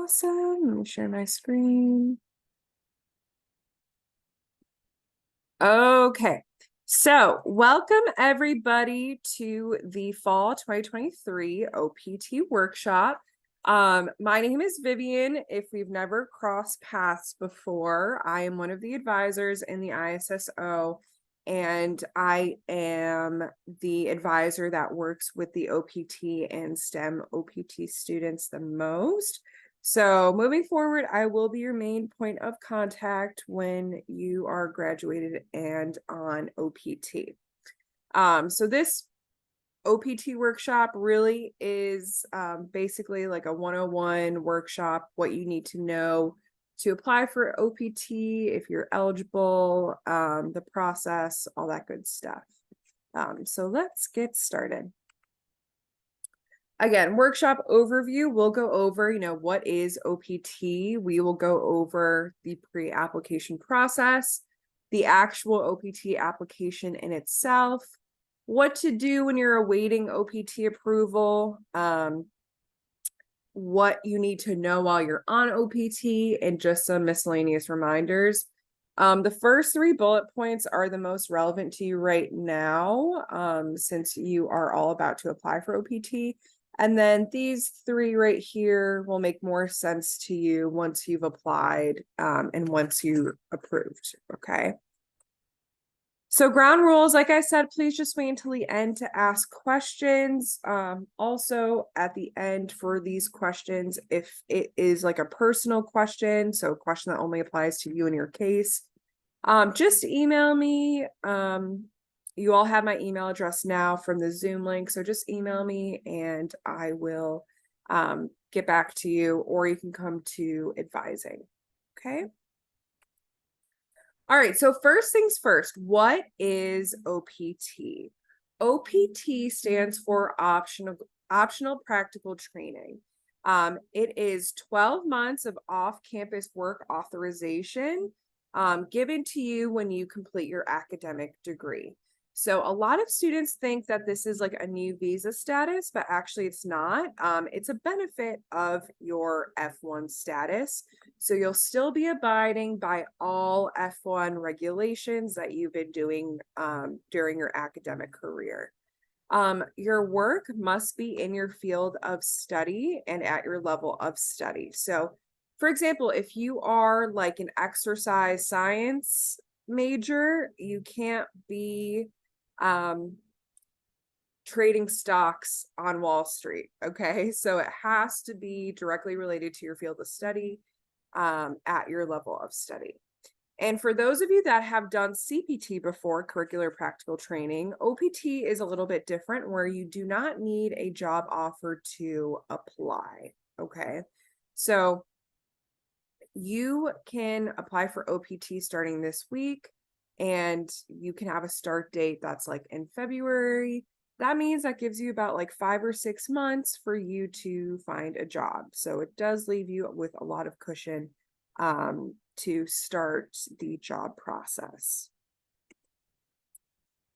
Awesome. Let me share my screen. Okay. So welcome everybody to the fall 2023 OPT workshop. My name is Vivian. If we've never crossed paths before, I am one of the advisors in the ISSO, and I am the advisor that works with the OPT and STEM OPT students the most. So moving forward, I will be your main point of contact when you are graduated and on OPT. So this OPT workshop really is basically like a 101 workshop, what you need to know to apply for OPT, if you're eligible, the process, all that good stuff. So let's get started. Again, workshop overview, we'll go over, what is OPT? We will go over the pre-application process, the actual OPT application in itself, what to do when you're awaiting OPT approval, what you need to know while you're on OPT, and just some miscellaneous reminders. The first 3 bullet points are the most relevant to you right now, since you are all about to apply for OPT. And then these 3 right here will make more sense to you once you've applied and once you're approved, okay? So ground rules, like I said, please just wait until the end to ask questions. Also at the end for these questions, if it is like a personal question, so a question that only applies to you in your case, just email me. You all have my email address now from the Zoom link, so just email me and I will get back to you, or you can come to advising, okay? All right, so first things first, what is OPT? OPT stands for optional practical training. It is 12 months of off-campus work authorization given to you when you complete your academic degree. So a lot of students think that this is like a new visa status, but actually it's not. It's a benefit of your F1 status. So you'll still be abiding by all F1 regulations that you've been doing during your academic career. Your work must be in your field of study and at your level of study. So, for example, if you are like an exercise science major, you can't be trading stocks on Wall Street, okay? So it has to be directly related to your field of study at your level of study. And for those of you that have done CPT before, curricular practical training, OPT is a little bit different, where you do not need a job offer to apply, okay? So you can apply for OPT starting this week, and you can have a start date that's like in February. That means that gives you about like 5 or 6 months for you to find a job. So it does leave you with a lot of cushion to start the job process.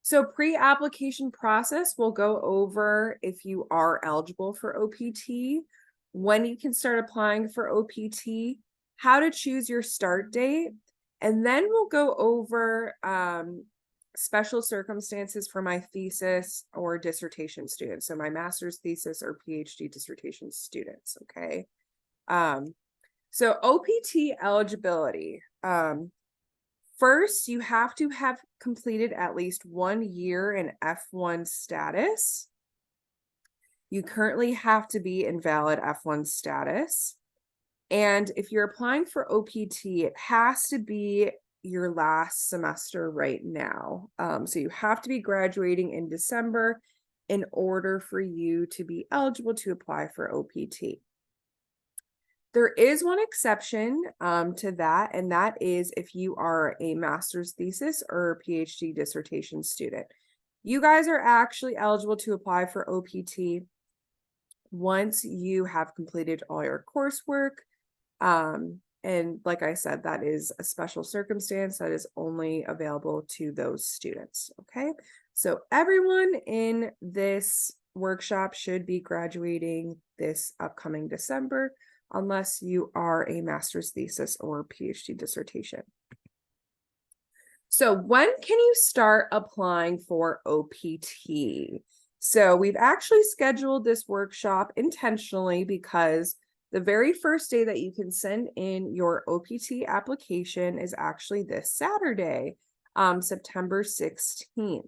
So pre-application process, we'll go over if you are eligible for OPT, when you can start applying for OPT, how to choose your start date, and then we'll go over special circumstances for my thesis or dissertation students. So my master's thesis or PhD dissertation students, okay? So OPT eligibility. First, you have to have completed at least 1 year in F1 status. You currently have to be in valid F1 status. And if you're applying for OPT, it has to be your last semester right now. So you have to be graduating in December in order for you to be eligible to apply for OPT. There is one exception to that, and that is if you are a master's thesis or PhD dissertation student. You guys are actually eligible to apply for OPT once you have completed all your coursework. And like I said, that is a special circumstance that is only available to those students, okay? So everyone in this workshop should be graduating this upcoming December. unless you are a master's thesis or PhD dissertation. So when can you start applying for OPT? So we've actually scheduled this workshop intentionally because the very first day that you can send in your OPT application is actually this Saturday, September 16th.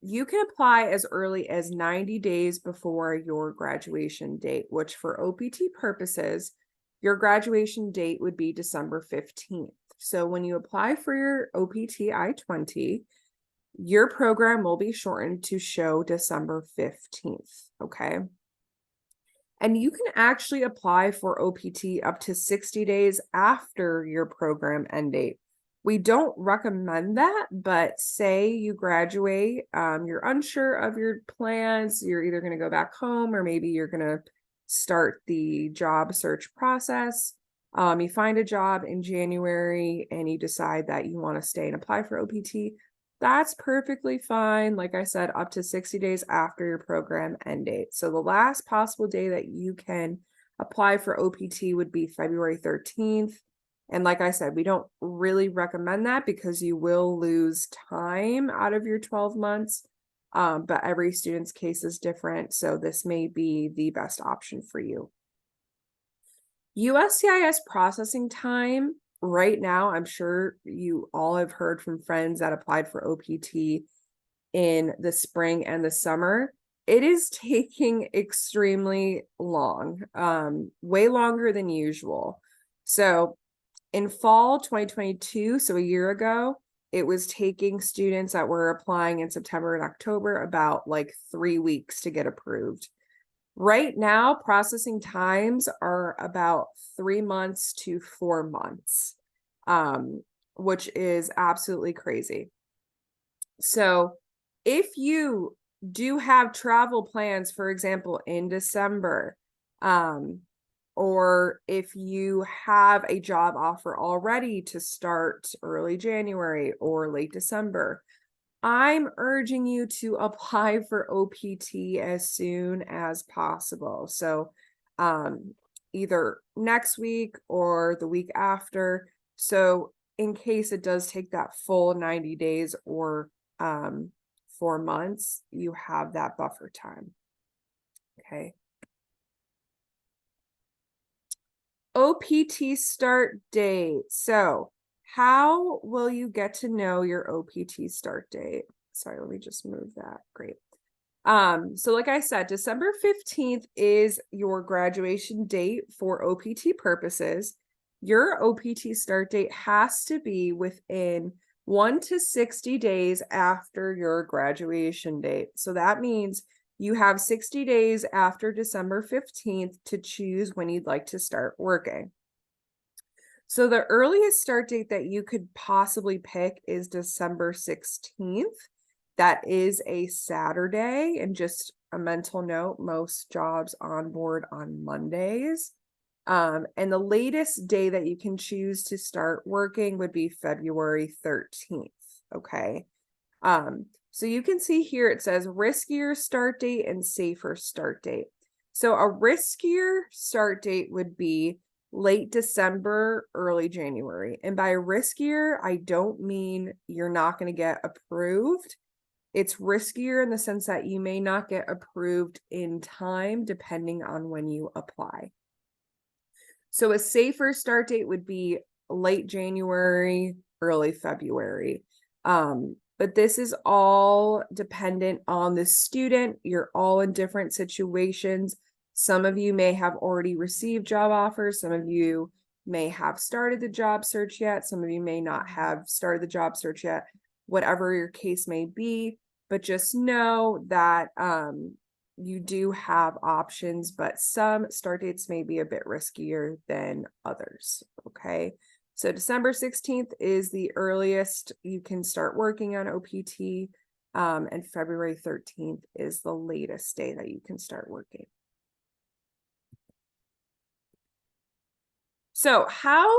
You can apply as early as 90 days before your graduation date, which for OPT purposes, your graduation date would be December 15th. So when you apply for your OPT I-20, your program will be shortened to show December 15th, okay? And you can actually apply for OPT up to 60 days after your program end date. We don't recommend that, but say you graduate, you're unsure of your plans, you're either going to go back home or maybe you're going to start the job search process. You find a job in January and you decide that you want to stay and apply for OPT. That's perfectly fine. Like I said, up to 60 days after your program end date. So the last possible day that you can apply for OPT would be February 13th. And like I said, we don't really recommend that because you will lose time out of your 12 months. But every student's case is different. So this may be the best option for you. USCIS processing time right now, I'm sure you all have heard from friends that applied for OPT in the spring and the summer. It is taking extremely long, way longer than usual. So in fall 2022, so a year ago, it was taking students that were applying in September and October about like 3 weeks to get approved. Right now, processing times are about 3 months to 4 months, which is absolutely crazy. So if you do have travel plans, for example, in December, or if you have a job offer already to start early January or late December, I'm urging you to apply for OPT as soon as possible. So either next week or the week after. So in case it does take that full 90 days or 4 months, you have that buffer time. Okay. OPT start date. So how will you get to know your OPT start date? Sorry, let me just move that. Great. So like I said, December 15th is your graduation date for OPT purposes. Your OPT start date has to be within 1 to 60 days after your graduation date. So that means you have 60 days after December 15th to choose when you'd like to start working. So the earliest start date that you could possibly pick is December 16th. That is a Saturday, and just a mental note, most jobs onboard on Mondays. And the latest day that you can choose to start working would be February 13th. Okay. So you can see here it says riskier start date and safer start date. So a riskier start date would be late December, early January. And by riskier, I don't mean you're not going to get approved. It's riskier in the sense that you may not get approved in time depending on when you apply. So a safer start date would be late January, early February. But this is all dependent on the student. You're all in different situations. Some of you may have already received job offers. Some of you may have started the job search yet. Some of you may not have started the job search yet, whatever your case may be. But just know that you do have options, but some start dates may be a bit riskier than others. Okay. So December 16th is the earliest you can start working on OPT, and February 13th is the latest day that you can start working. So how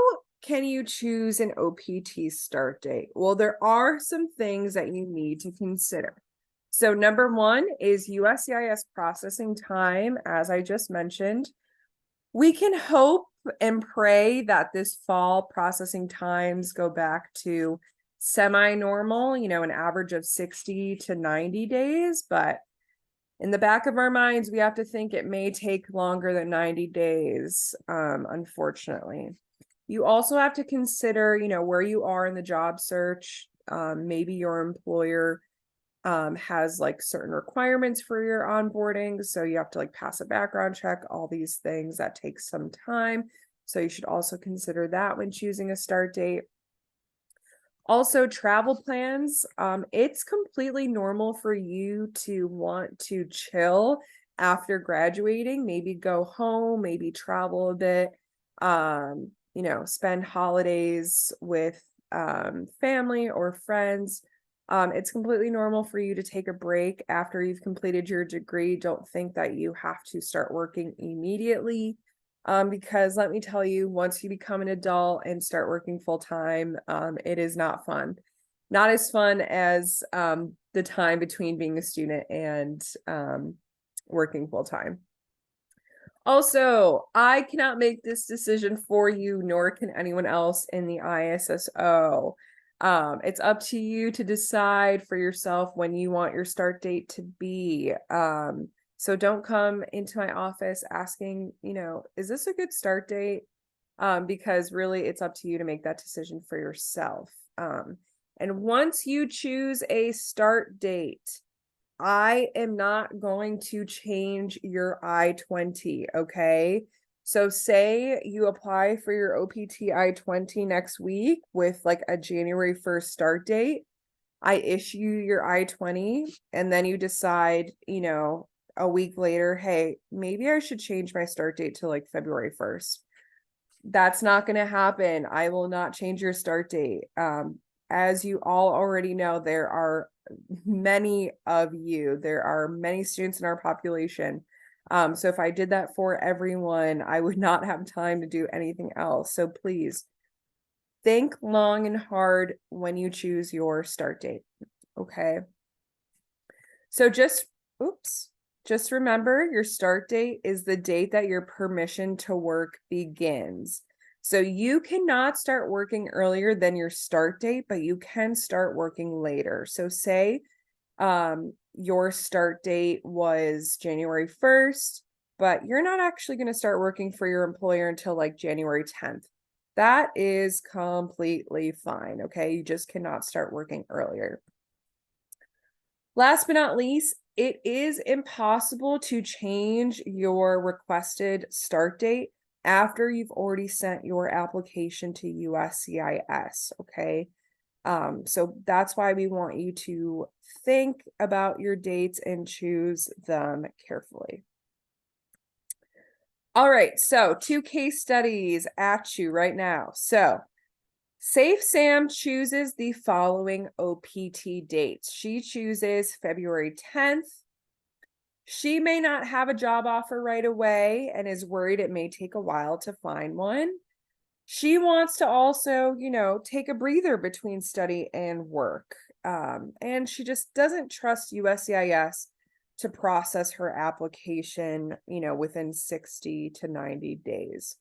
can you choose an OPT start date? Well, there are some things that you need to consider. So number one is USCIS processing time, as I just mentioned. We can hope and pray that this fall processing times go back to semi-normal, an average of 60 to 90 days, but in the back of our minds, we have to think it may take longer than 90 days, unfortunately. You also have to consider, where you are in the job search. Maybe your employer has like certain requirements for your onboarding. So you have to like pass a background check, all these things that takes some time. So you should also consider that when choosing a start date. Also, travel plans. It's completely normal for you to want to chill after graduating, maybe go home, maybe travel a bit, spend holidays with family or friends. It's completely normal for you to take a break after you've completed your degree. Don't think that you have to start working immediately. Because let me tell you, once you become an adult and start working full time, it is not fun. Not as fun as the time between being a student and working full time. Also, I cannot make this decision for you, nor can anyone else in the ISSO. It's up to you to decide for yourself when you want your start date to be. So don't come into my office asking, is this a good start date? Because really it's up to you to make that decision for yourself. And once you choose a start date, I am not going to change your I-20, okay? So say you apply for your OPT I-20 next week with like a January 1st start date. I issue your I-20 and then you decide, a week later, hey, maybe I should change my start date to like February 1st. That's not going to happen. I will not change your start date. As you all already know, there are many of you. There are many students in our population. So if I did that for everyone, I would not have time to do anything else. So please think long and hard when you choose your start date. Okay. So just remember your start date is the date that your permission to work begins. So you cannot start working earlier than your start date, but you can start working later. So say your start date was January 1st, but you're not actually going to start working for your employer until like January 10th. That is completely fine. Okay. You just cannot start working earlier. Last but not least, it is impossible to change your requested start date after you've already sent your application to USCIS, okay? So that's why we want you to think about your dates and choose them carefully. All right, so 2 case studies at you right now. So Safe Sam chooses the following OPT dates. She chooses February 10th. She may not have a job offer right away and is worried it may take a while to find one. She wants to also, take a breather between study and work. And she just doesn't trust USCIS to process her application, within 60 to 90 days.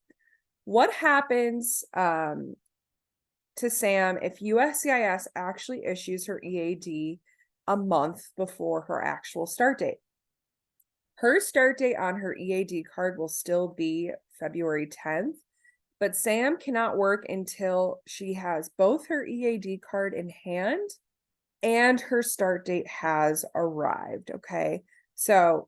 What happens to Sam if USCIS actually issues her EAD a month before her actual start date? Her start date on her EAD card will still be February 10th, but Sam cannot work until she has both her EAD card in hand and her start date has arrived, okay? So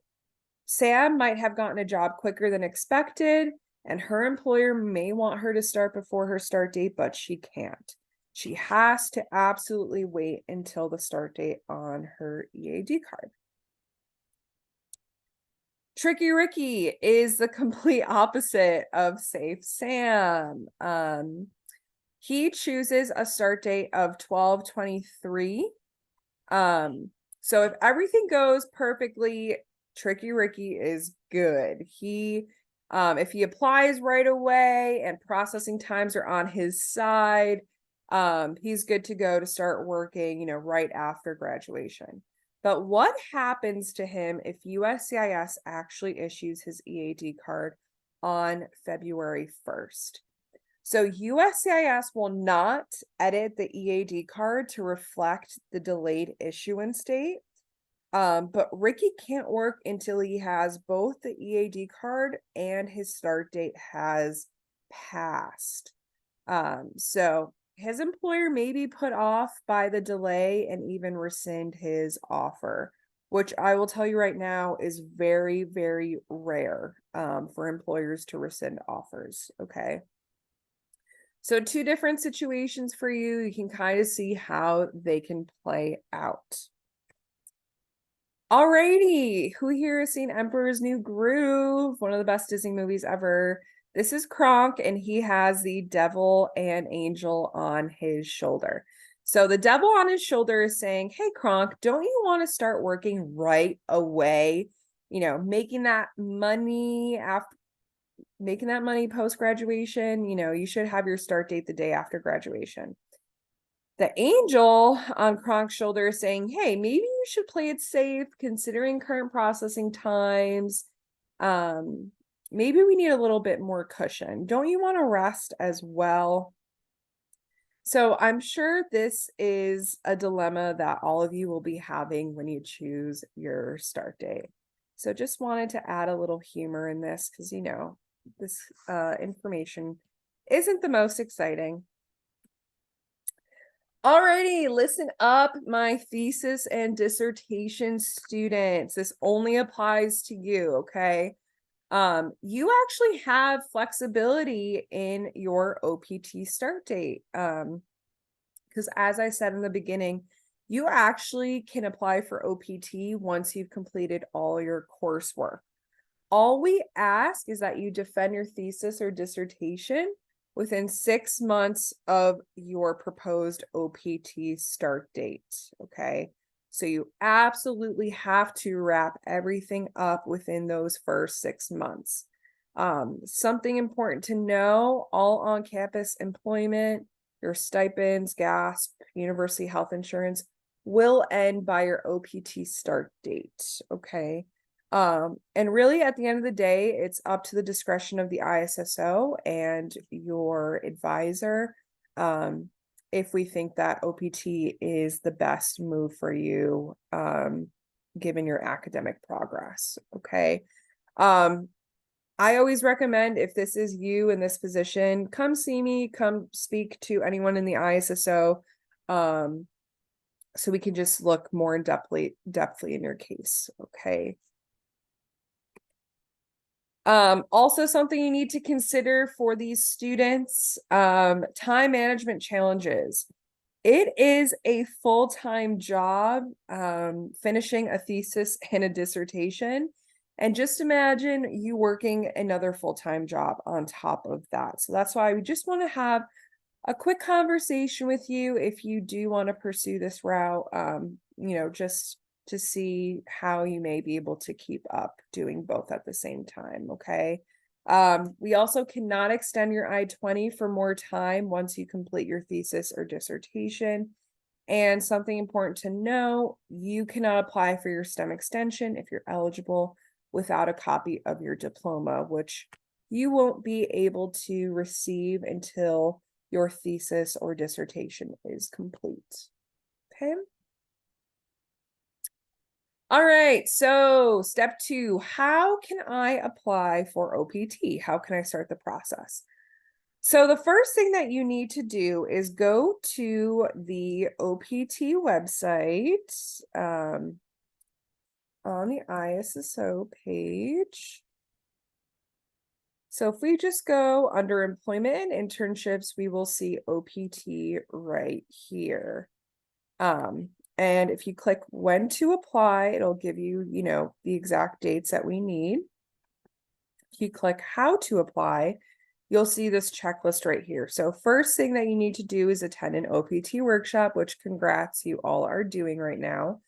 Sam might have gotten a job quicker than expected, and her employer may want her to start before her start date, but she can't. She has to absolutely wait until the start date on her EAD card. Tricky Ricky is the complete opposite of Safe Sam. He chooses a start date of 12/23. So if everything goes perfectly, Tricky Ricky is good. If he applies right away and processing times are on his side, he's good to go to start working, right after graduation. But what happens to him if USCIS actually issues his EAD card on February 1st. So USCIS will not edit the EAD card to reflect the delayed issuance date. But Ricky can't work until he has both the EAD card and his start date has passed. So his employer may be put off by the delay and even rescind his offer, which I will tell you right now is very, very rare for employers to rescind offers. Okay. So two different situations for you. You can kind of see how they can play out. Alrighty, who here has seen Emperor's New Groove? One of the best Disney movies ever. This is Kronk, and he has the devil and angel on his shoulder. So the devil on his shoulder is saying, hey, Kronk, don't you want to start working right away? You know, making that money post-graduation. You know, you should have your start date the day after graduation. The angel on Kronk's shoulder is saying, hey, maybe you should play it safe considering current processing times. Maybe we need a little bit more cushion. Don't you want to rest as well? So I'm sure this is a dilemma that all of you will be having when you choose your start date. So just wanted to add a little humor in this because, you know, this information isn't the most exciting. Alrighty, listen up, my thesis and dissertation students. This only applies to you, okay? You actually have flexibility in your OPT start date. Because as I said in the beginning, you actually can apply for OPT once you've completed all your coursework. All we ask is that you defend your thesis or dissertation within 6 months of your proposed OPT start date, okay? So you absolutely have to wrap everything up within those first 6 months. Something important to know, all on-campus employment, your stipends, gas, university health insurance will end by your OPT start date, okay? And really at the end of the day, it's up to the discretion of the ISSO and your advisor. If we think that OPT is the best move for you, given your academic progress. Okay. I always recommend if this is you in this position, come see me, come speak to anyone in the ISSO. So we can just look more in depthly in your case. Okay. Also something you need to consider for these students, time management challenges. It is a full-time job, finishing a thesis and a dissertation. And just imagine you working another full-time job on top of that. So that's why we just want to have a quick conversation with you if you do want to pursue this route, you know, just to see how you may be able to keep up doing both at the same time, okay? We also cannot extend your I-20 for more time once you complete your thesis or dissertation. And something important to know, you cannot apply for your STEM extension if you're eligible without a copy of your diploma, which you won't be able to receive until your thesis or dissertation is complete, okay? All right, so step 2, how can I apply for OPT? How can I start the process? So the first thing that you need to do is go to the OPT website on the ISSO page. So if we just go under employment and internships, we will see OPT right here. And if you click when to apply, it'll give you, you know, the exact dates that we need. If you click how to apply, you'll see this checklist right here. So first thing that you need to do is attend an OPT workshop, which congrats, you all are doing right now.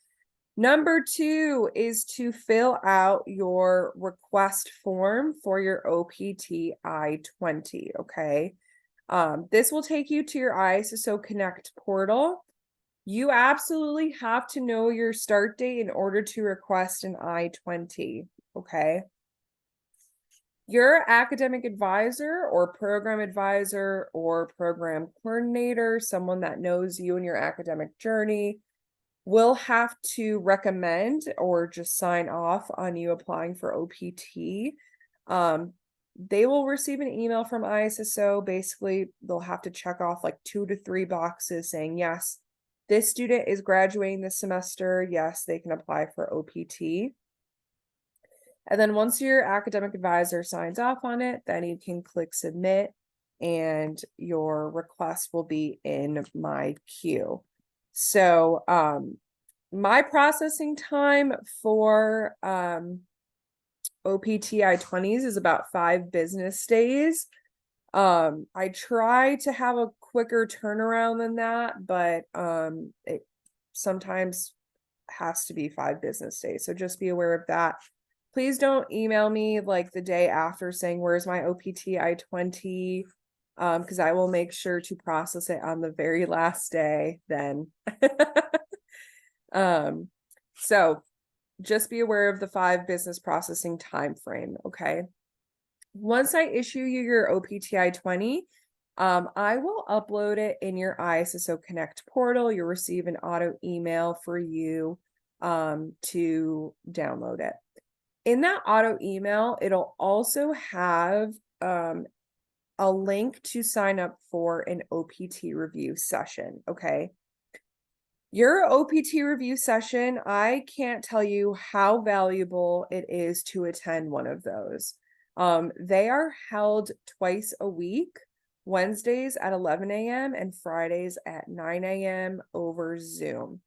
Number 2 is to fill out your request form for your OPT I-20, okay? This will take you to your ISSO Connect portal. You absolutely have to know your start date in order to request an I-20, okay? Your academic advisor or program coordinator, someone that knows you and your academic journey, will have to recommend or just sign off on you applying for OPT. They will receive an email from ISSO. Basically, they'll have to check off like 2 to 3 boxes saying, yes, this student is graduating this semester. Yes, they can apply for OPT. And then once your academic advisor signs off on it, then you can click submit and your request will be in my queue. So my processing time for OPT I-20s is about 5 business days. I try to have a quicker turnaround than that, but it sometimes has to be 5 business days. So just be aware of that. Please don't email me like the day after saying, where's my OPT I-20? Because I will make sure to process it on the very last day then. So just be aware of the 5 business processing time frame, okay? Once I issue you your OPT I-20, I will upload it in your ISSO Connect portal. You'll receive an auto email for you to download it. In that auto email, it'll also have a link to sign up for an OPT review session, okay? Your OPT review session, I can't tell you how valuable it is to attend one of those. They are held twice a week, Wednesdays at 11 a.m. and Fridays at 9 a.m. over Zoom.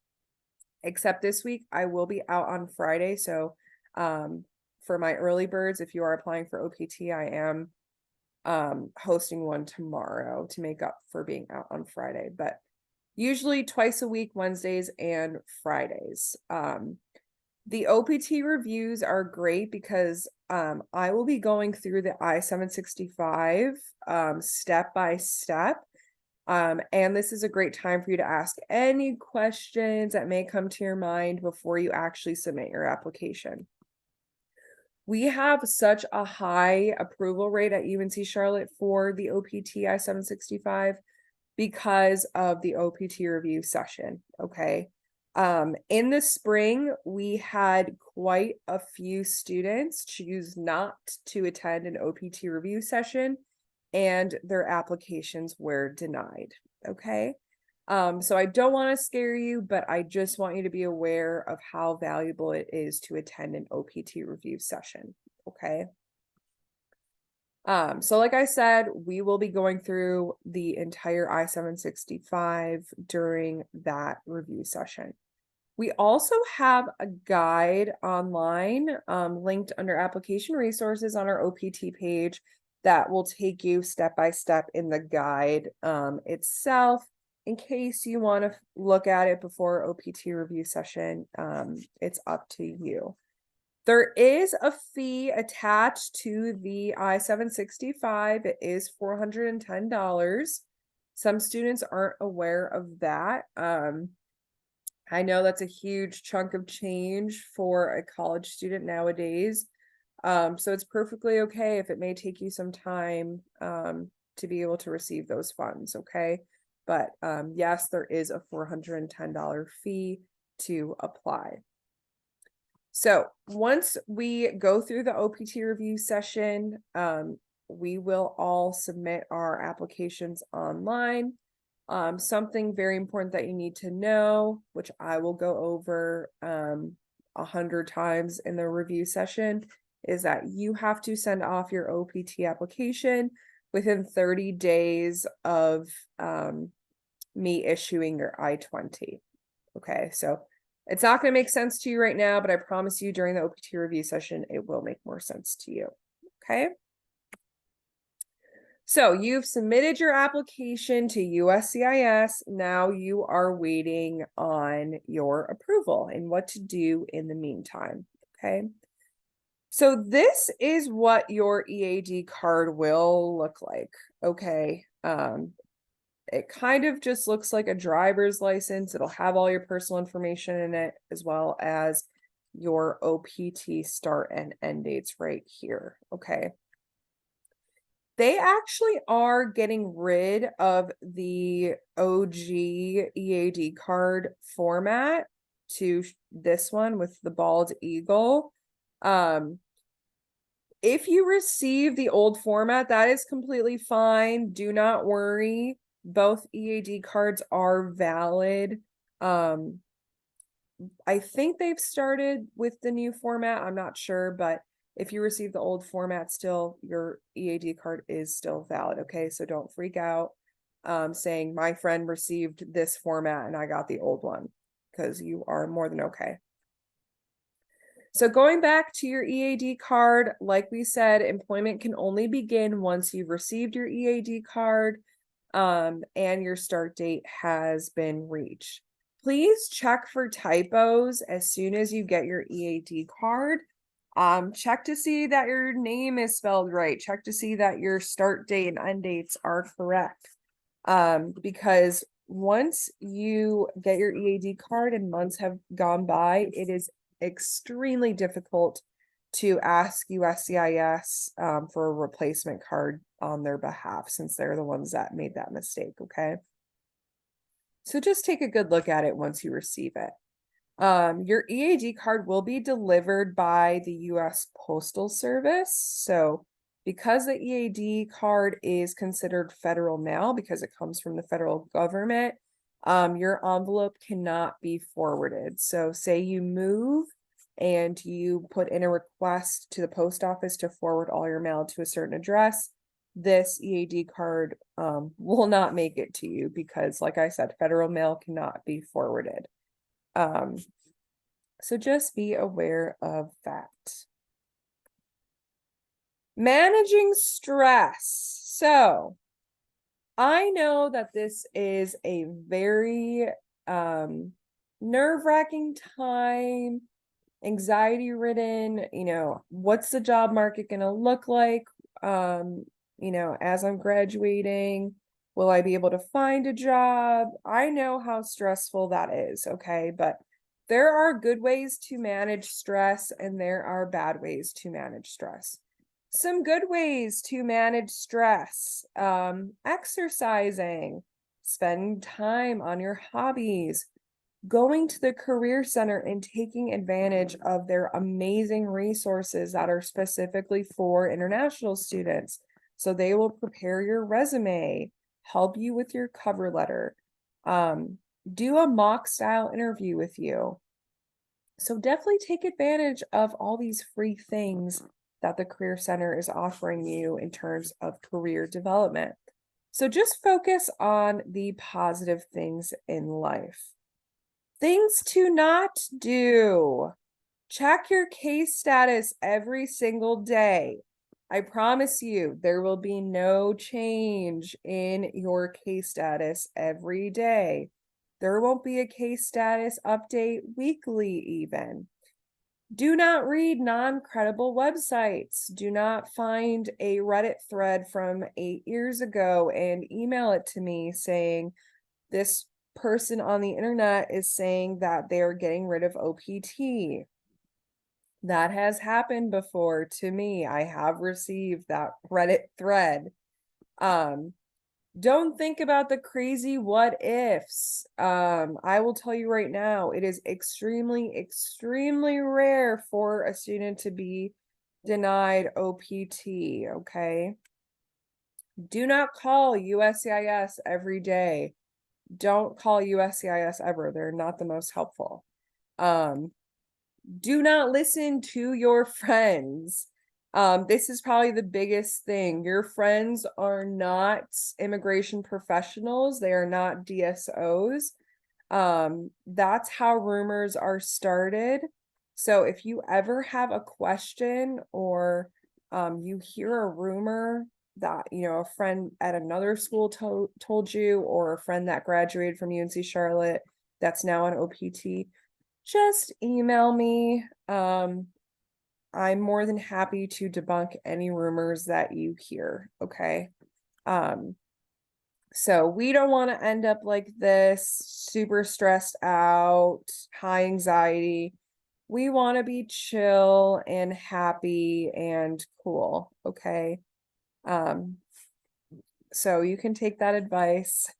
Except this week, I will be out on Friday, so for my early birds, if you are applying for OPT, I am hosting one tomorrow to make up for being out on Friday, but usually twice a week, Wednesdays and Fridays. The OPT reviews are great because I will be going through the I-765 step by step. And this is a great time for you to ask any questions that may come to your mind before you actually submit your application. We have such a high approval rate at UNC Charlotte for the OPT I-765 because of the OPT review session, okay? In the spring, we had quite a few students choose not to attend an OPT review session and their applications were denied, okay? So I don't want to scare you, but I just want you to be aware of how valuable it is to attend an OPT review session, okay? So like I said, we will be going through the entire I-765 during that review session. We also have a guide online linked under application resources on our OPT page that will take you step by step in the guide itself in case you want to look at it before OPT review session. It's up to you. There is a fee attached to the I-765. It is $410. Some students aren't aware of that. I know that's a huge chunk of change for a college student nowadays. So it's perfectly okay if it may take you some time to be able to receive those funds, okay? But yes, there is a $410 fee to apply. So once we go through the OPT review session, we will all submit our applications online. Something very important that you need to know, which I will go over 100 times in the review session, is that you have to send off your OPT application within 30 days of me issuing your I-20. Okay, so it's not going to make sense to you right now, but I promise you during the OPT review session, it will make more sense to you. Okay. So you've submitted your application to USCIS. Now you are waiting on your approval and what to do in the meantime. Okay. So this is what your EAD card will look like. Okay. It kind of just looks like a driver's license. It'll have all your personal information in it, as well as your OPT start and end dates right here. Okay. They actually are getting rid of the OG EAD card format to this one with the bald eagle. If you receive the old format, that is completely fine. Do not worry. Both EAD cards are valid. I think they've started with the new format. I'm not sure, but if you receive the old format still, your EAD card is still valid. Okay, so don't freak out saying my friend received this format and I got the old one, because you are more than okay. So going back to your EAD card, like we said, employment can only begin once you've received your EAD card and your start date has been reached. Please check for typos as soon as you get your EAD card. Check to see that your name is spelled right. Check to see that your start date and end dates are correct. Because once you get your EAD card and months have gone by, it is extremely difficult to ask USCIS for a replacement card on their behalf, since they're the ones that made that mistake. Okay, so just take a good look at it once you receive it. Your EAD card will be delivered by the US Postal Service. So because the EAD card is considered federal mail because it comes from the federal government, your envelope cannot be forwarded. So say you move and you put in a request to the post office to forward all your mail to a certain address, this EAD card will not make it to you because, like I said, federal mail cannot be forwarded. So just be aware of that. Managing stress. So I know that this is a very nerve-wracking time, anxiety-ridden. What's the job market going to look like as I'm graduating? Will I be able to find a job? I know how stressful that is, okay? But there are good ways to manage stress and there are bad ways to manage stress. Some good ways to manage stress: exercising, spending time on your hobbies, going to the Career Center and taking advantage of their amazing resources that are specifically for international students. So they will prepare your resume, help you with your cover letter, do a mock style interview with you. So definitely take advantage of all these free things that the Career Center is offering you in terms of career development. So just focus on the positive things in life. Things to not do. Check your case status every single day. I promise you, there will be no change in your case status every day. There won't be a case status update weekly even. Do not read non-credible websites. Do not find a Reddit thread from 8 years ago and email it to me saying this person on the internet is saying that they're getting rid of OPT. That has happened before to me. I have received that Reddit thread. Don't think about the crazy what ifs. I will tell you right now, it is extremely, extremely rare for a student to be denied OPT, okay? Do not call USCIS every day. Don't call USCIS ever. They're not the most helpful. Do not listen to your friends. This is probably the biggest thing. Your friends are not immigration professionals. They are not DSOs. That's how rumors are started. So if you ever have a question or you hear a rumor that a friend at another school told you, or a friend that graduated from UNC Charlotte that's now on OPT, just email me. I'm more than happy to debunk any rumors that you hear, okay? So we don't want to end up like this, super stressed out, high anxiety. We want to be chill and happy and cool, okay? So you can take that advice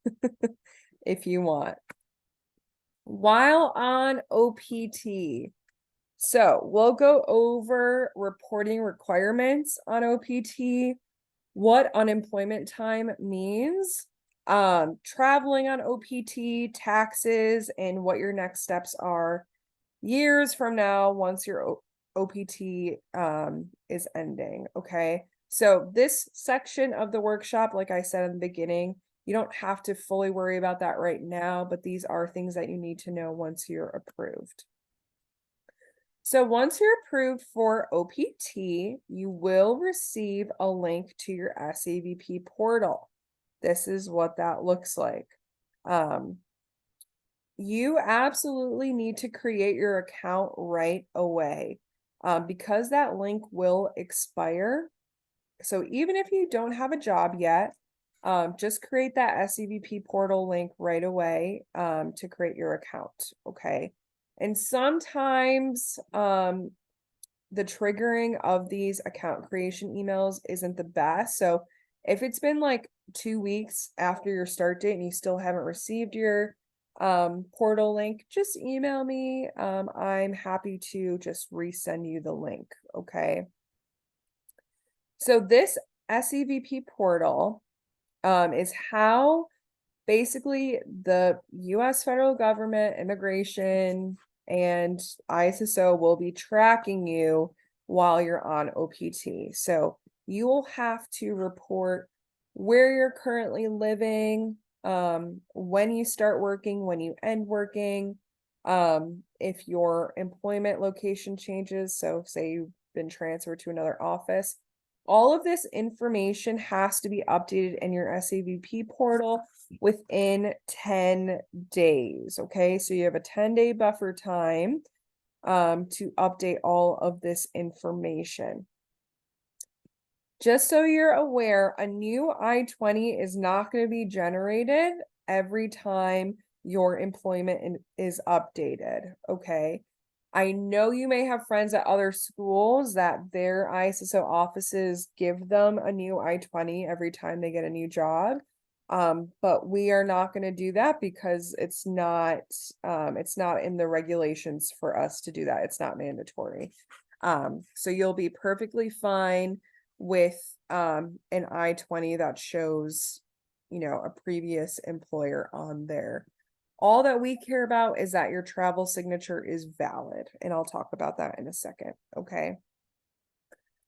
if you want. While on OPT, so we'll go over reporting requirements on OPT, what unemployment time means, traveling on OPT, taxes, and what your next steps are years from now once your OPT is ending. Okay. So this section of the workshop, like I said in the beginning, you don't have to fully worry about that right now, but these are things that you need to know once you're approved. So once you're approved for OPT, you will receive a link to your SAVP portal. This is what that looks like. You absolutely need to create your account right away, because that link will expire. So even if you don't have a job yet, just create that SCVP portal link right away to create your account. Okay. And sometimes the triggering of these account creation emails isn't the best. So if it's been like 2 weeks after your start date and you still haven't received your portal link, just email me. I'm happy to just resend you the link. Okay. So this SEVP portal is how basically the US federal government, immigration, and ISSO will be tracking you while you're on OPT. So you will have to report where you're currently living, when you start working, when you end working, if your employment location changes. So say you've been transferred to another office. All of this information has to be updated in your SAVP portal within 10 days. Okay, so you have a 10-day buffer time to update all of this information. Just so you're aware, a new I-20 is not going to be generated every time your employment is updated. Okay. I know you may have friends at other schools that their ISSO offices give them a new I-20 every time they get a new job. But we are not going to do that because it's not in the regulations for us to do that. It's not mandatory. So you'll be perfectly fine with an I-20 that shows, a previous employer on there. All that we care about is that your travel signature is valid, and I'll talk about that in a second. Okay.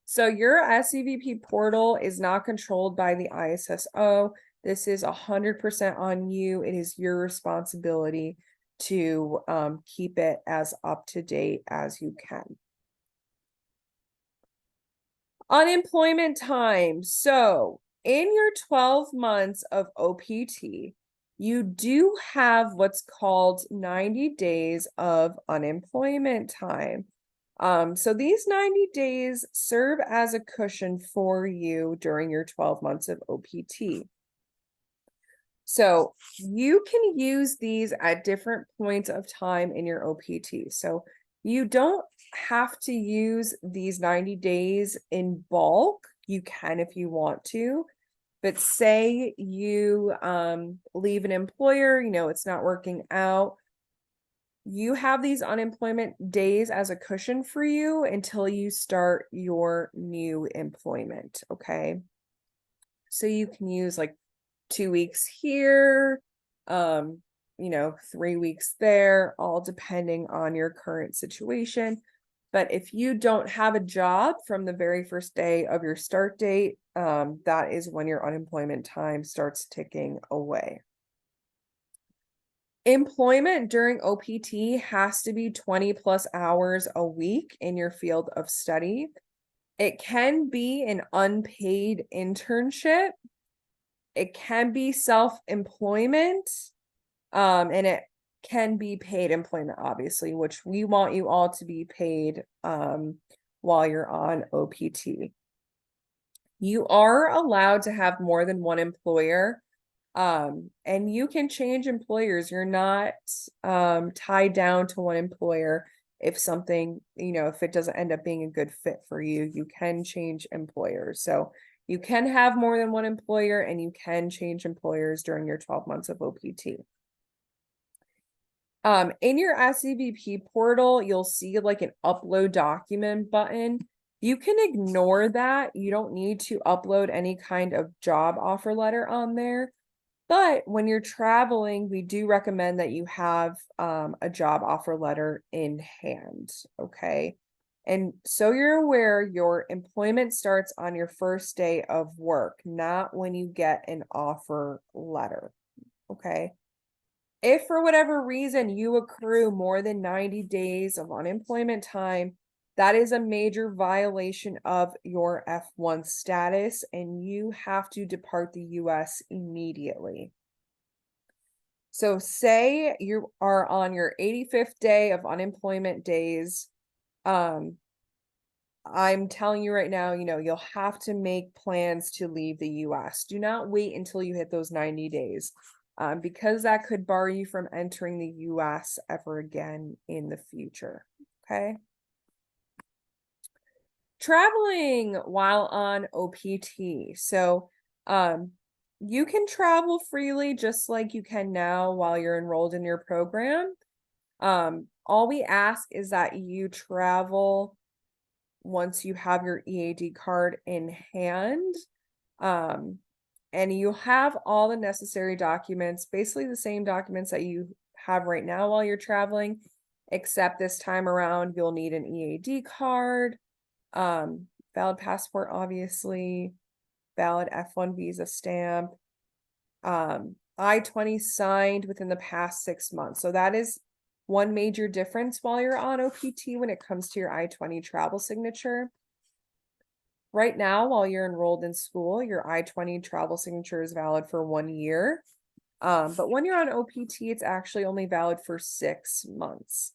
So your SEVP portal is not controlled by the ISSO. This is 100% on you. It is your responsibility to keep it as up to date as you can. Unemployment time. So in your 12 months of OPT, you do have what's called 90 days of unemployment time. So these 90 days serve as a cushion for you during your 12 months of OPT. So you can use these at different points of time in your OPT. So you don't have to use these 90 days in bulk. You can if you want to, but say you leave an employer, it's not working out. You have these unemployment days as a cushion for you until you start your new employment. Okay. So you can use like 2 weeks here, 3 weeks there, all depending on your current situation. But if you don't have a job from the very first day of your start date, that is when your unemployment time starts ticking away. Employment during OPT has to be 20 plus hours a week in your field of study. It can be an unpaid internship. It can be self-employment, and it can be paid employment, obviously, which we want you all to be paid while you're on OPT. You are allowed to have more than one employer, and you can change employers. You're not tied down to one employer. If something, if it doesn't end up being a good fit for you, you can change employers. So You can have more than one employer, and you can change employers during your 12 months of OPT. In your SEVP portal, you'll see like an upload document button. You can ignore that. You don't need to upload any kind of job offer letter on there. But when you're traveling, we do recommend that you have a job offer letter in hand, okay? And so you're aware, your employment starts on your first day of work, not when you get an offer letter, okay? If for whatever reason you accrue more than 90 days of unemployment time, that is a major violation of your F1 status, and you have to depart the US immediately. So say you are on your 85th day of unemployment days. I'm telling you right now, you'll have to make plans to leave the US. Do not wait until you hit those 90 days. Because that could bar you from entering the US ever again in the future. Okay. Traveling while on OPT. So, you can travel freely just like you can now while you're enrolled in your program. All we ask is that you travel once you have your EAD card in hand. And you have all the necessary documents, basically the same documents that you have right now while you're traveling, except this time around, you'll need an EAD card, valid passport, obviously, valid F1 visa stamp, I-20 signed within the past 6 months. So that is one major difference while you're on OPT when it comes to your I-20 travel signature. Right now, while you're enrolled in school, your I-20 travel signature is valid for 1 year. But when you're on OPT, it's actually only valid for 6 months.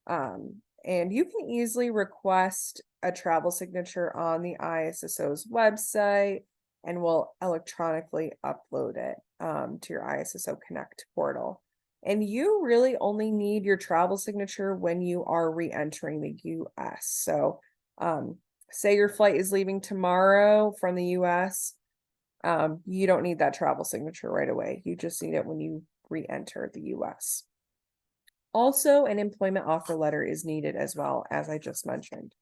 And you can easily request a travel signature on the ISSO's website, and we'll electronically upload it to your ISSO Connect portal. And you really only need your travel signature when you are re-entering the US. So, say your flight is leaving tomorrow from the US, you don't need that travel signature right away. You just need it when you re-enter the US. Also, an employment offer letter is needed as well, as I just mentioned.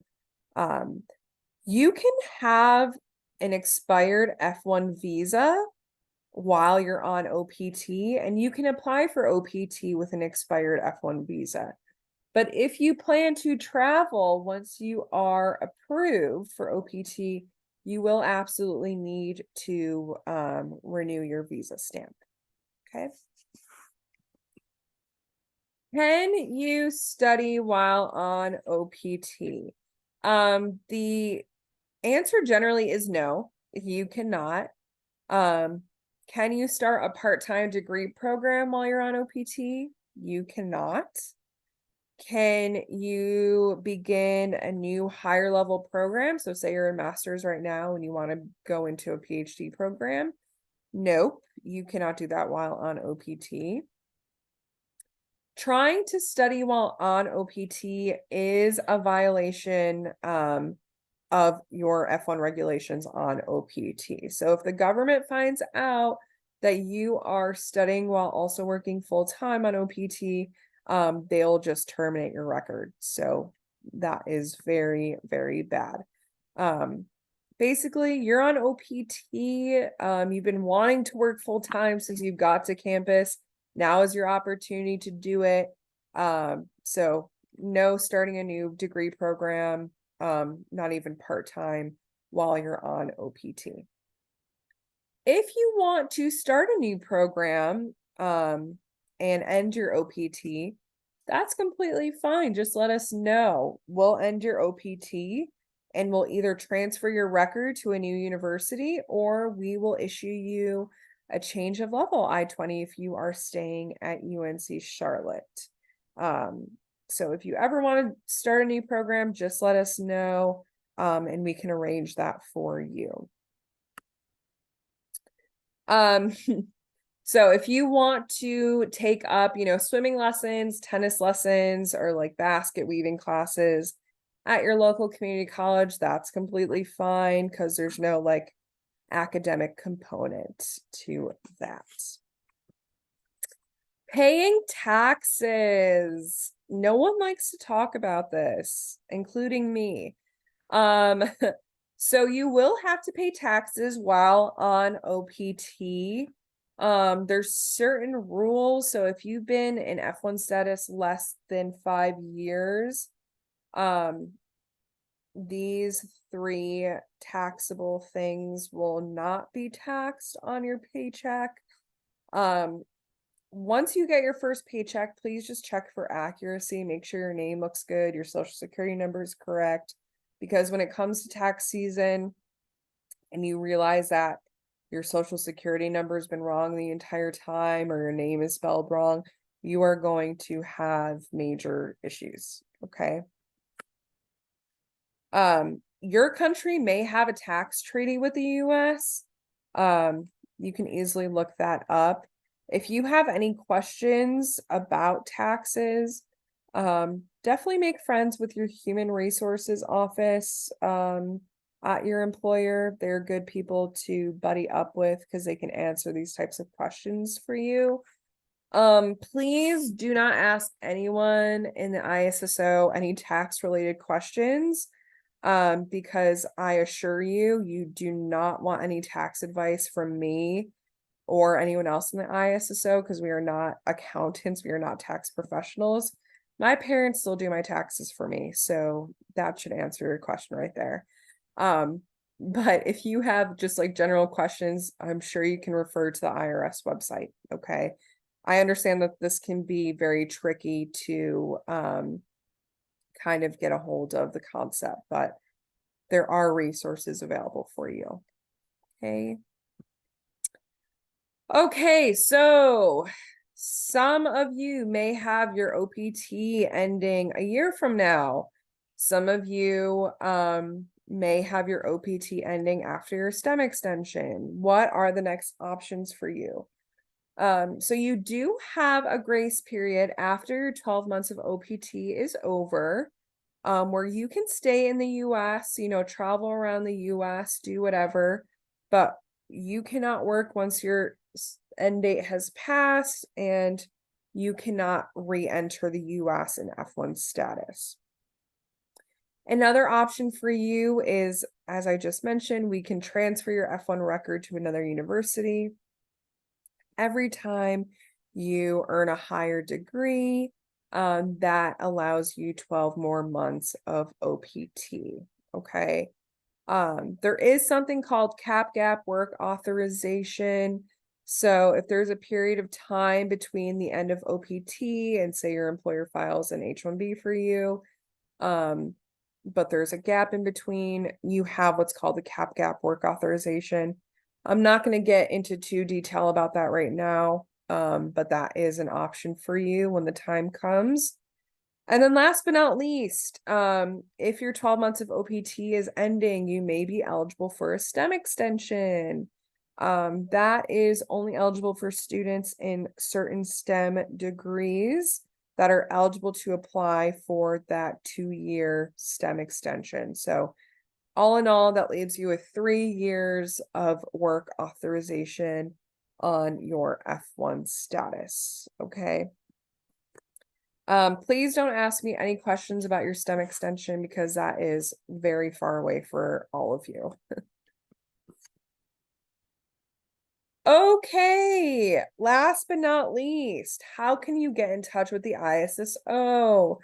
You can have an expired F1 visa while you're on OPT, and you can apply for OPT with an expired F1 visa. But if you plan to travel once you are approved for OPT, you will absolutely need to renew your visa stamp. Okay. Can you study while on OPT? The answer generally is no, you cannot. Can you start a part-time degree program while you're on OPT? You cannot. Can you begin a new higher level program? So say you're in master's right now and you want to go into a PhD program. Nope, you cannot do that while on OPT. Trying to study while on OPT is a violation of your F1 regulations on OPT. So if the government finds out that you are studying while also working full-time on OPT, they'll just terminate your record. So that is very, very bad. Basically, you're on OPT. You've been wanting to work full-time since you got to campus. Now is your opportunity to do it. So no starting a new degree program, not even part-time while you're on OPT. If you want to start a new program and end your OPT, that's completely fine. Just let us know. We'll end your OPT and we'll either transfer your record to a new university, or we will issue you a change of level I-20 if you are staying at UNC Charlotte. So if you ever want to start a new program, just let us know, and we can arrange that for you. So if you want to take up, swimming lessons, tennis lessons, or like basket weaving classes at your local community college, that's completely fine because there's no like academic component to that. Paying taxes. No one likes to talk about this, including me. So you will have to pay taxes while on OPT. There's certain rules. So if you've been in F1 status less than 5 years, these 3 taxable things will not be taxed on your paycheck. Once you get your first paycheck, please just check for accuracy. Make sure your name looks good, your social security number is correct. Because when it comes to tax season and you realize that your social security number has been wrong the entire time or your name is spelled wrong, you are going to have major issues. Okay. Your country may have a tax treaty with the US. You can easily look that up. If you have any questions about taxes, definitely make friends with your human resources office at your employer. They're good people to buddy up with because they can answer these types of questions for you. Please do not ask anyone in the ISSO any tax related questions. Because I assure you, you do not want any tax advice from me or anyone else in the ISSO because we are not accountants, we are not tax professionals. My parents still do my taxes for me, so that should answer your question right there. But if you have just like general questions, I'm sure you can refer to the IRS website, okay? I understand that this can be very tricky to kind of get a hold of the concept, but there are resources available for you. Okay, so some of you may have your OPT ending a year from now. Some of you may have your OPT ending after your STEM extension. What are the next options for you? So you do have a grace period after your 12 months of OPT is over, where you can stay in the US, travel around the US, do whatever, but you cannot work once your end date has passed, and you cannot re-enter the US in F1 status. Another option for you is, as I just mentioned, we can transfer your F1 record to another university. Every time you earn a higher degree, that allows you 12 more months of OPT. Okay. There is something called cap gap work authorization. So if there's a period of time between the end of OPT and say your employer files an H-1B for you, but there's a gap in between, you have what's called the cap gap work authorization. I'm not going to get into too detail about that right now, but that is an option for you when the time comes. And then last but not least, if your 12 months of OPT is ending, you may be eligible for a STEM extension. That is only eligible for students in certain STEM degrees that are eligible to apply for that 2-year STEM extension. So all in all, that leaves you with 3 years of work authorization on your F1 status. Okay. Please don't ask me any questions about your STEM extension because that is very far away for all of you. Okay, last but not least, how can you get in touch with the ISSO?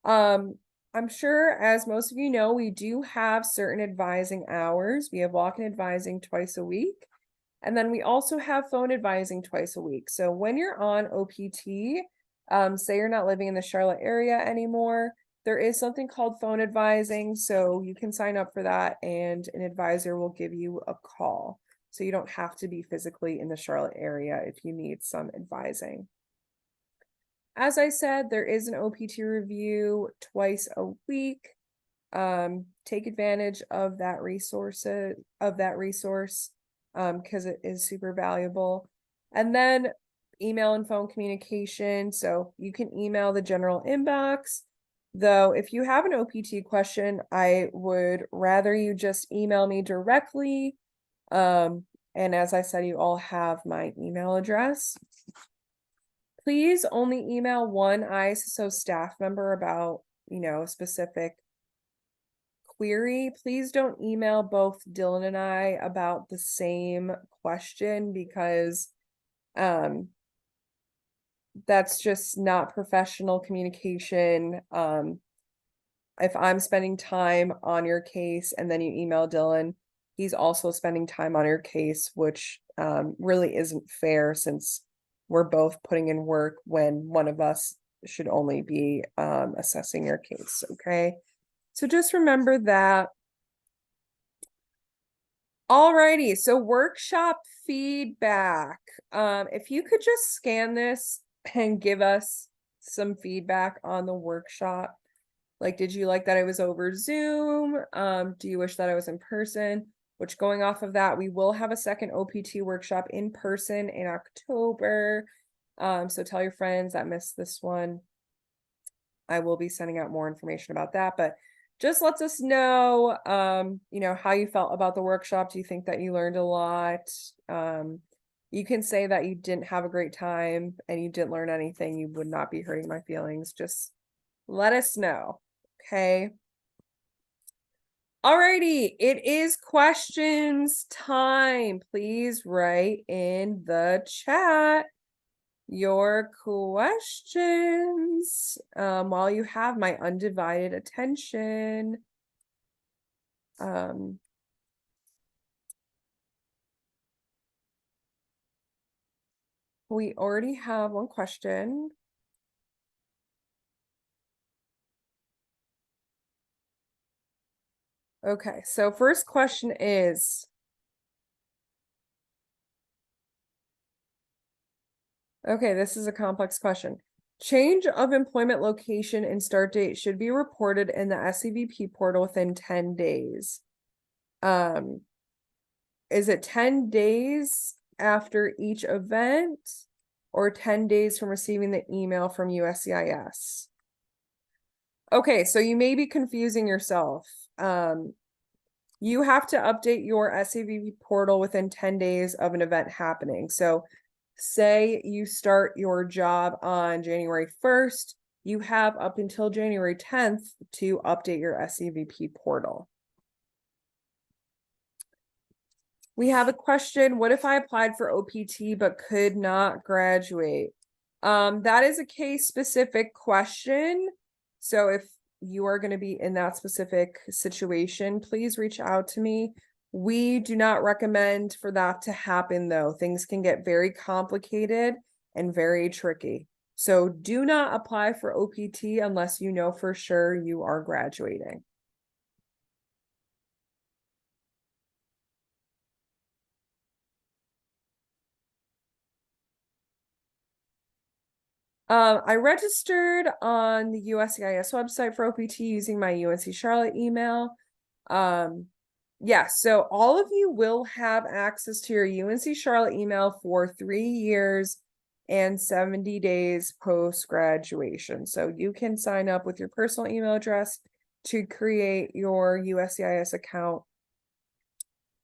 I'm sure, as most of you know, we do have certain advising hours. We have walk-in advising twice a week, and then we also have phone advising twice a week. So when you're on OPT, say you're not living in the Charlotte area anymore, there is something called phone advising. So you can sign up for that and an advisor will give you a call. So you don't have to be physically in the Charlotte area if you need some advising. As I said, there is an OPT review twice a week. Take advantage of that resource because it is super valuable. And then email and phone communication. So you can email the general inbox. Though if you have an OPT question, I would rather you just email me directly. And as I said, you all have my email address. Please only email one ISSO staff member about, a specific query. Please don't email both Dylan and I about the same question because that's just not professional communication. If I'm spending time on your case and then you email Dylan, he's also spending time on your case, which really isn't fair since we're both putting in work when one of us should only be assessing your case. Okay. So just remember that. Alrighty, so workshop feedback. If you could just scan this and give us some feedback on the workshop. Like, did you like that I was over Zoom? Do you wish that I was in person? Which, going off of that, we will have a second OPT workshop in person in October. So tell your friends that missed this one. I will be sending out more information about that, but just lets us know, how you felt about the workshop. Do you think that you learned a lot? You can say that you didn't have a great time and you didn't learn anything. You would not be hurting my feelings. Just let us know. Okay. Alrighty, it is questions time. Please write in the chat your questions while you have my undivided attention. We already have one question. Okay, so first question is, okay, this is a complex question. Change of employment location and start date should be reported in the SCVP portal within 10 days. Is it 10 days after each event or 10 days from receiving the email from USCIS? Okay, so you may be confusing yourself. You have to update your SCVP portal within 10 days of an event happening. So say you start your job on January 1st, you have up until January 10th to update your SCVP portal. We have a question. What if I applied for OPT but could not graduate? That is a case specific question. So if you are going to be in that specific situation, please reach out to me. We do not recommend for that to happen though. Things can get very complicated and very tricky. So do not apply for OPT unless you know for sure you are graduating. I registered on the USCIS website for OPT using my UNC Charlotte email. Yeah, so all of you will have access to your UNC Charlotte email for 3 years and 70 days post-graduation. So you can sign up with your personal email address to create your USCIS account,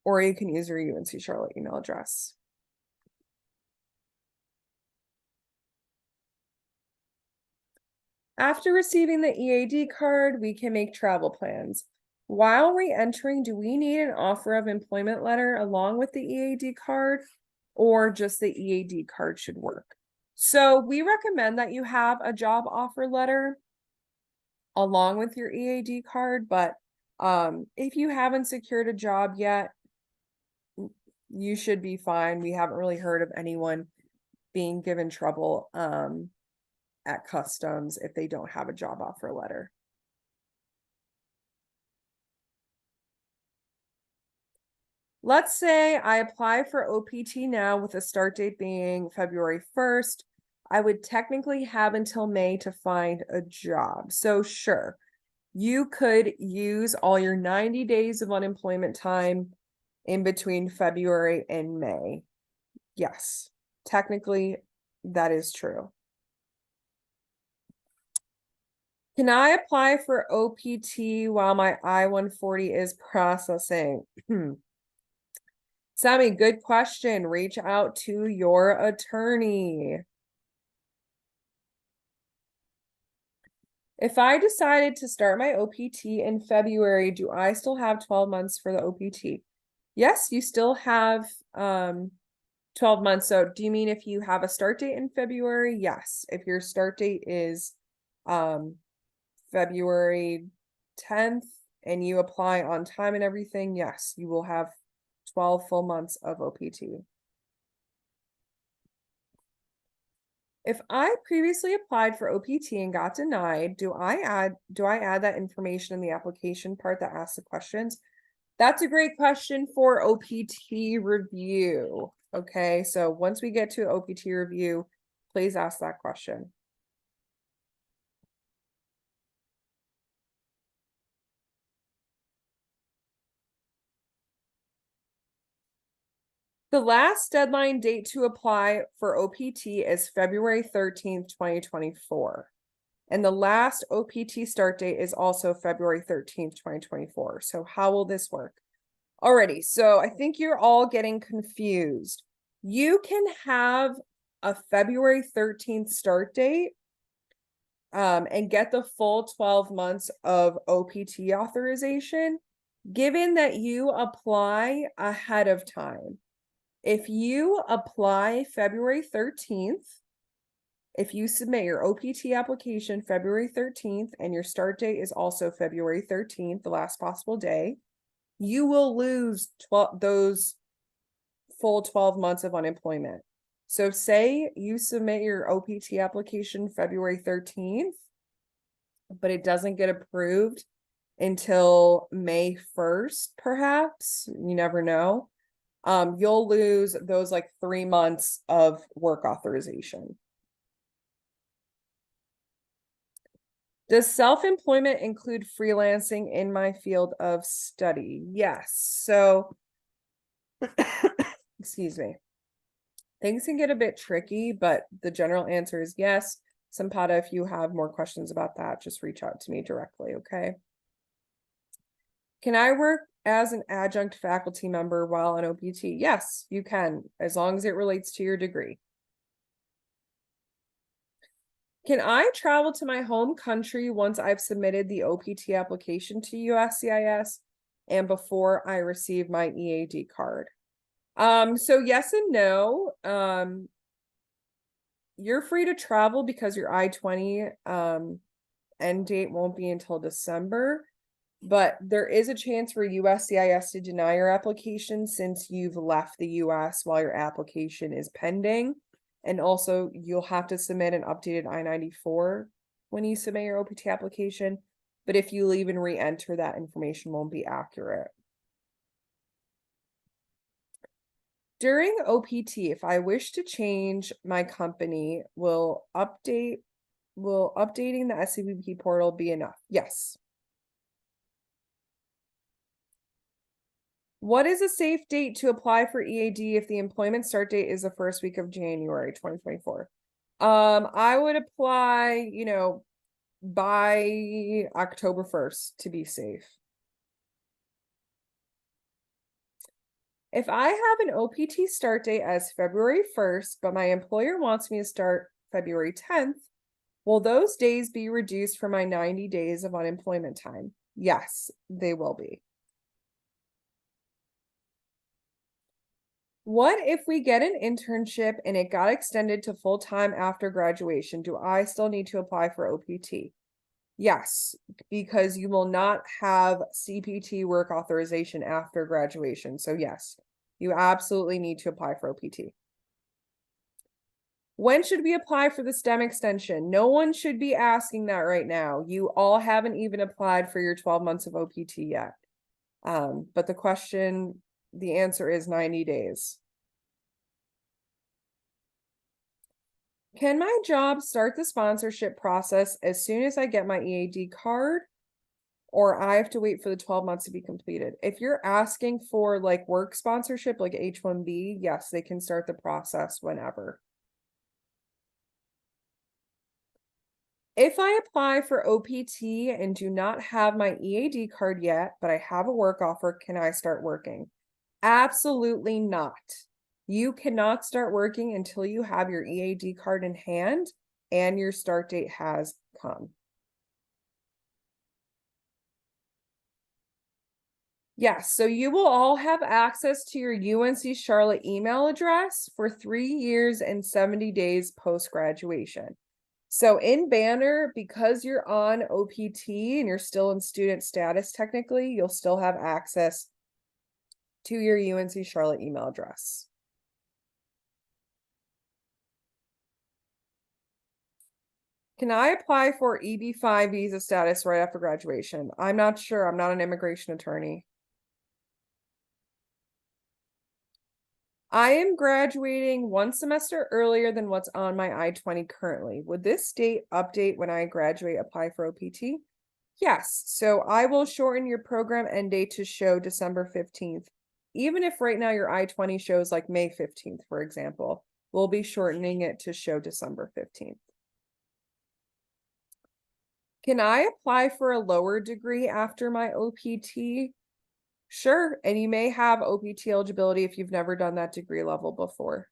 or you can use your UNC Charlotte email address. After receiving the EAD card, we can make travel plans. While re-entering, do we need an offer of employment letter along with the EAD card, or just the EAD card should work? So we recommend that you have a job offer letter along with your EAD card, but if you haven't secured a job yet, you should be fine. We haven't really heard of anyone being given trouble at customs if they don't have a job offer letter. Let's say I apply for OPT now with a start date being February 1st. I would technically have until May to find a job. So sure, you could use all your 90 days of unemployment time in between February and May. Yes, technically that is true. Can I apply for OPT while my I-140 is processing? Sammy, good question. Reach out to your attorney. If I decided to start my OPT in February, do I still have 12 months for the OPT? Yes, you still have 12 months. So do you mean if you have a start date in February? Yes. If your start date is February 10th and you apply on time and everything, yes, you will have 12 full months of OPT. If I previously applied for OPT and got denied, do I add that information in the application part that asks the questions? That's a great question for OPT review. Okay, so once we get to OPT review, please ask that question. The last deadline date to apply for OPT is February 13th, 2024. And the last OPT start date is also February 13th, 2024. So how will this work? Alrighty, so I think you're all getting confused. You can have a February 13th start date and get the full 12 months of OPT authorization, given that you apply ahead of time. If you apply February 13th, if you submit your OPT application February 13th and your start date is also February 13th, the last possible day, you will lose those full 12 months of unemployment. So say you submit your OPT application February 13th, but it doesn't get approved until May 1st, perhaps. You never know. You'll lose those like 3 months of work authorization. Does self-employment include freelancing in my field of study? Yes. So, excuse me. Things can get a bit tricky, but the general answer is yes. Sampata, if you have more questions about that, just reach out to me directly, okay? Can I work as an adjunct faculty member while on OPT? Yes, you can, as long as it relates to your degree. Can I travel to my home country once I've submitted the OPT application to USCIS and before I receive my EAD card? So yes and no. You're free to travel because your I-20 end date won't be until December, but there is a chance for USCIS to deny your application since you've left the US while your application is pending. And also you'll have to submit an updated I-94 when you submit your OPT application. But if you leave and re-enter, that information won't be accurate. During OPT, if I wish to change my company, will updating the SCBP portal be enough? Yes. What is a safe date to apply for EAD if the employment start date is the first week of January 2024? I would apply, by October 1st to be safe. If I have an OPT start date as February 1st, but my employer wants me to start February 10th, will those days be reduced for my 90 days of unemployment time? Yes, they will be. What if we get an internship and it got extended to full-time after graduation? Do I still need to apply for OPT? Yes, because you will not have CPT work authorization after graduation. So yes, you absolutely need to apply for OPT. When should we apply for the STEM extension? No one should be asking that right now. You all haven't even applied for your 12 months of OPT yet. But the answer is 90 days. Can my job start the sponsorship process as soon as I get my EAD card, or I have to wait for the 12 months to be completed? If you're asking for like work sponsorship, like H-1B, yes, they can start the process whenever. If I apply for OPT and do not have my EAD card yet, but I have a work offer, can I start working? Absolutely not. You cannot start working until you have your EAD card in hand and your start date has come. Yes, so you will all have access to your UNC Charlotte email address for 3 years and 70 days post-graduation. So in Banner, because you're on OPT and you're still in student status technically, you'll still have access to your UNC Charlotte email address. Can I apply for EB-5 visa status right after graduation? I'm not sure. I'm not an immigration attorney. I am graduating 1 semester earlier than what's on my I-20 currently. Would this date update when I graduate, apply for OPT? Yes, so I will shorten your program end date to show December 15th. Even if right now your I-20 shows like May 15th, for example, we'll be shortening it to show December 15th. Can I apply for a lower degree after my OPT? Sure, and you may have OPT eligibility if you've never done that degree level before.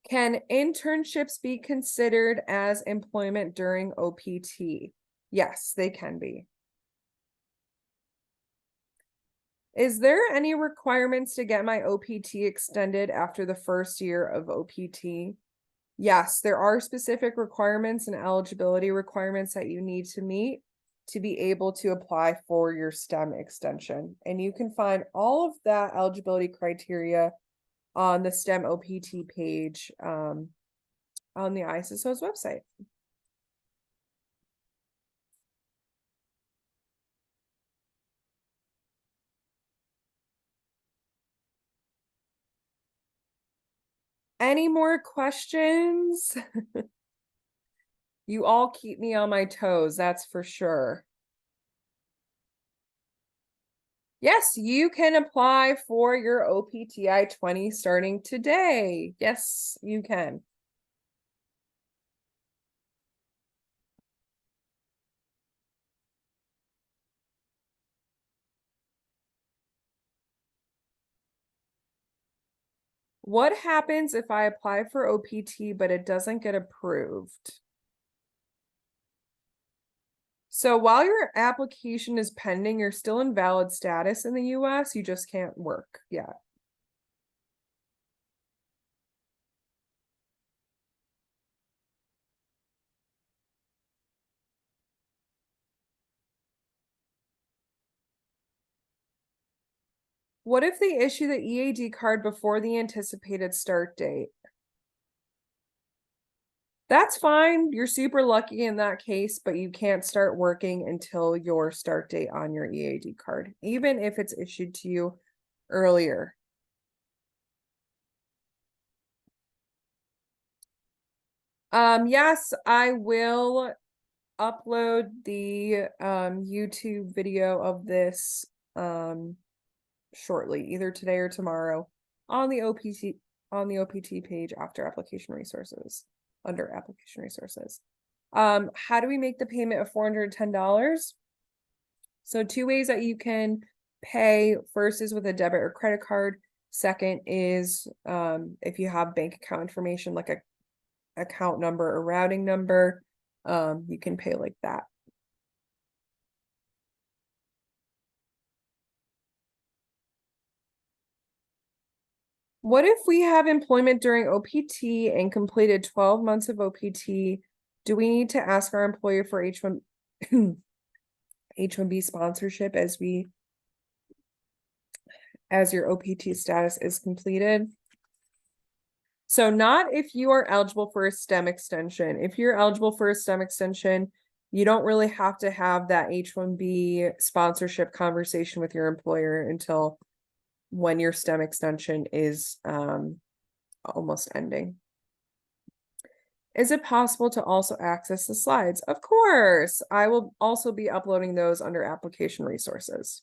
Can internships be considered as employment during OPT? Yes, they can be. Is there any requirements to get my OPT extended after the first year of OPT? Yes, there are specific requirements and eligibility requirements that you need to meet to be able to apply for your STEM extension. And you can find all of that eligibility criteria on the STEM OPT page on the ISSO's website. Any more questions? You all keep me on my toes, that's for sure. Yes, you can apply for your OPTI 20 starting today. Yes, you can. What happens if I apply for OPT but it doesn't get approved? So while your application is pending, you're still in valid status in the US, you just can't work yet. What if they issue the EAD card before the anticipated start date? That's fine. You're super lucky in that case, but you can't start working until your start date on your EAD card, even if it's issued to you earlier. Yes, I will upload the YouTube video of this shortly, either today or tomorrow on the OPT page after application resources, under application resources. How do we make the payment of $410? So 2 ways that you can pay. First is with a debit or credit card. Second is if you have bank account information like a account number or routing number, you can pay like that. What if we have employment during OPT and completed 12 months of OPT? Do we need to ask our employer for H1 H1B sponsorship as your OPT status is completed? So not if you are eligible for a STEM extension. If you're eligible for a STEM extension, you don't really have to have that H1B sponsorship conversation with your employer until when your STEM extension is almost ending. Is it possible to also access the slides? Of course. I will also be uploading those under application resources.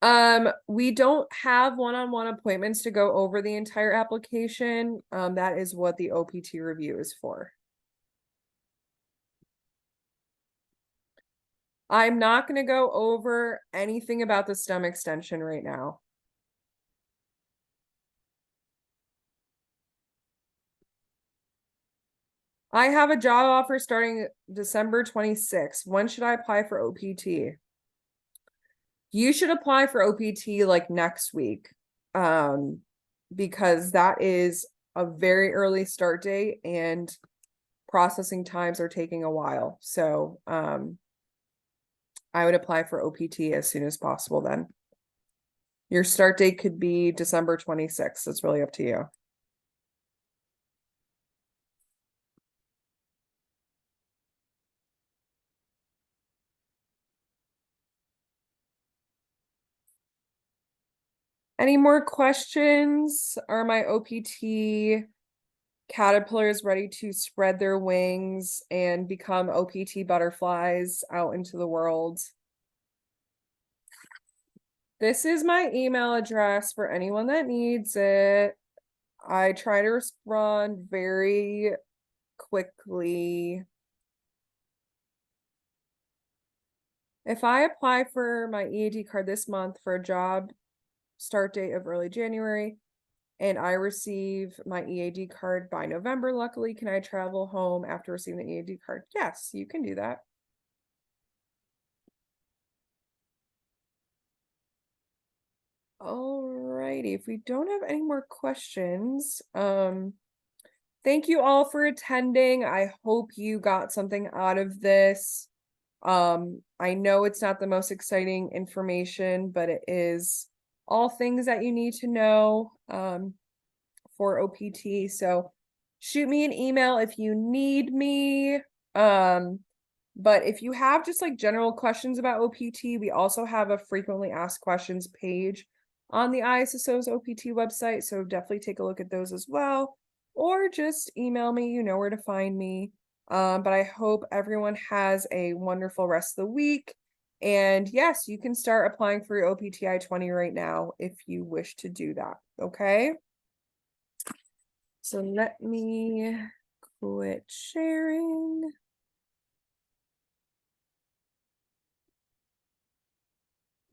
We don't have one-on-one appointments to go over the entire application. That is what the OPT review is for. I'm not going to go over anything about the STEM extension right now. I have a job offer starting December 26th. When should I apply for OPT? You should apply for OPT like next week. Because that is a very early start date and processing times are taking a while. So, I would apply for OPT as soon as possible then. Your start date could be December 26th. It's really up to you. Any more questions? Are my OPT caterpillars ready to spread their wings and become OPT butterflies out into the world? This is my email address for anyone that needs it. I try to respond very quickly. If I apply for my EAD card this month for a job start date of early January and I receive my EAD card by November, luckily, can I travel home after receiving the EAD card? Yes, you can do that. Alrighty, if we don't have any more questions, thank you all for attending. I hope you got something out of this. I know it's not the most exciting information, but it is all things that you need to know for OPT. So shoot me an email if you need me. But if you have just like general questions about OPT, we also have a frequently asked questions page on the ISSO's OPT website. So definitely take a look at those as well, or just email me, you know where to find me. But I hope everyone has a wonderful rest of the week. And yes, you can start applying for your OPT I-20 right now if you wish to do that. Okay. So let me quit sharing.